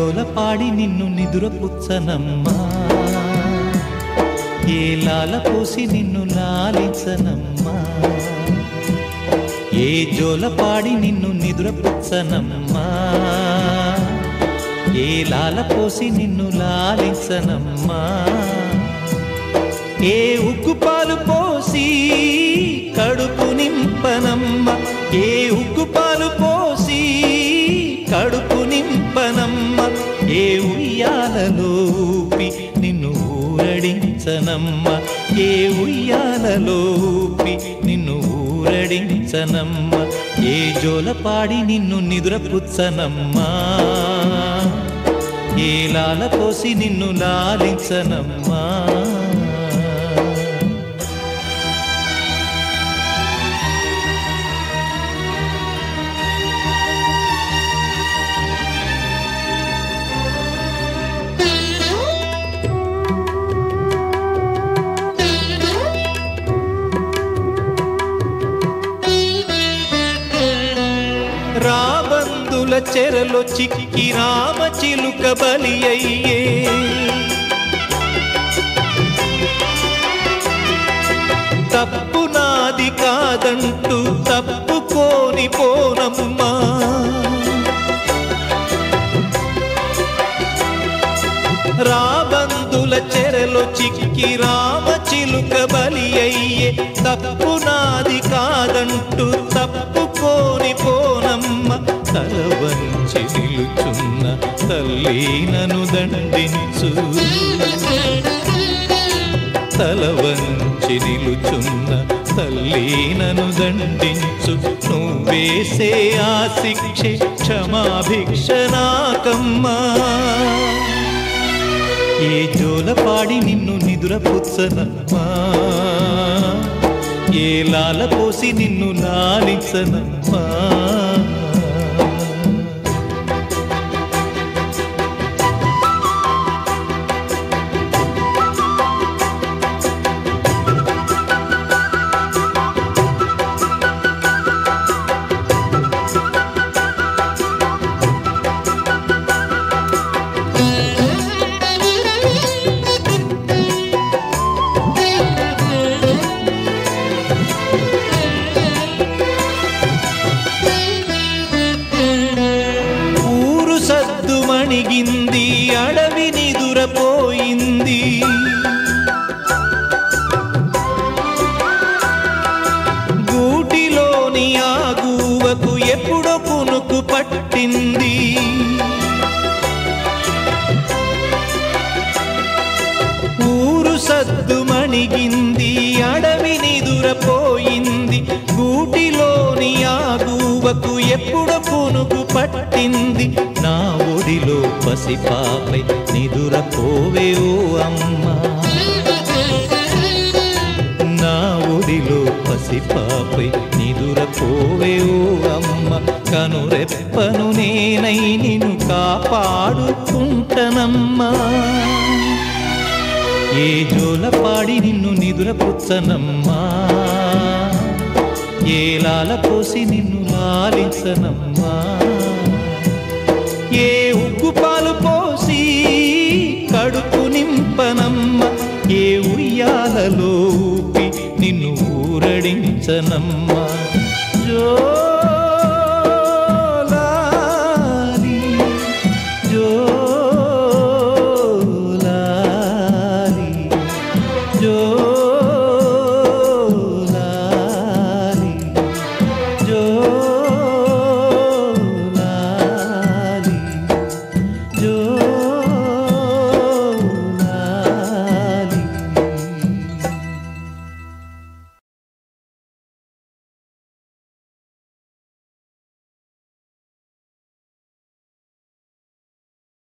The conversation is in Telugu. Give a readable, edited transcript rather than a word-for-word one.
జోలపాడి నిన్ను నిదురపుచ్చనమ్మా, ఏ లాల పోసి నిన్ను లాలించనమ్మా, ఏ జోలపాడి నిన్ను నిదురపుచ్చనమ్మా, ఏ లాల పోసి నిన్ను లాలించనమ్మా, ఏ ఉగ్గు పాలు పోసి కడుపు నింపనమ్మ, ఏ ఉగ్గు పాలు పోసి కడుపు నింపనమ్మ, ఏ ఉయ్యాలలో ఊపి నిన్ను ఊరడించనమ్మ, ఏ ఉయ్యాలలో ఊపి నిన్ను ఊరడించనమ్మ, ఏ జోలపాడి నిన్ను నిదురపుచ్చనమ్మా, ఏ లాల పోసి నిన్ను లాలించనమ్మా. రాబందుల చెరలో చిక్కి రామ చిలుక బలి అయ్యే, తప్పు నాది కాదంటూ తప్పుకోని పోనమ్మా, రాబందుల చెరలో చిక్కి రామ చిలుక బలి అయ్యే, తప్పు నాది కాదంటూ తప్పుకోని పోనమ్మ, తల వంచి నిలుచున్న తల్లి నన్ను దండించు, తల వంచి నిలుచున్న తల్లి నన్ను దండించు, నువ్వేసే ఆ శిక్షే క్షమాభిక్ష నాకమ్మా, ఏ జోలపాడి నిన్ను నిదురపుచ్చనమ్మా, ఏ లాల పోసి నిన్ను లాలించనమ్మా. మణిగింది అడవి నిదురపోయింది, గూటిలోని ఆగువకు ఎప్పుడో కునుకు పట్టింది, ఊరు సద్దు మణిగింది అడవి నిదురపోయింది, గూటిలోని ఆగువకు ఎప్పుడో కునుకు పట్టింది, నా ఒడిలో పసిపాపై నిదురపోవే ఓ అమ్మా, నా ఒడిలో పసిపాపై నిదురపోవే ఓ అమ్మ, కనురెప్పను నేనై నిన్ను కాపాడుకుంటనమ్మా, ఏ జోలపాడి నిన్ను నిదురపుచ్చనమ్మా, ఏ లాల పోసి నిన్ను లాలించనమ్మా, ఏ ఉగ్గు పాలు పోసి కడుపు నింపనమ్మ, ఏ ఉయ్యాలలో ఊపి నిన్ను ఊరడించనమ్మా.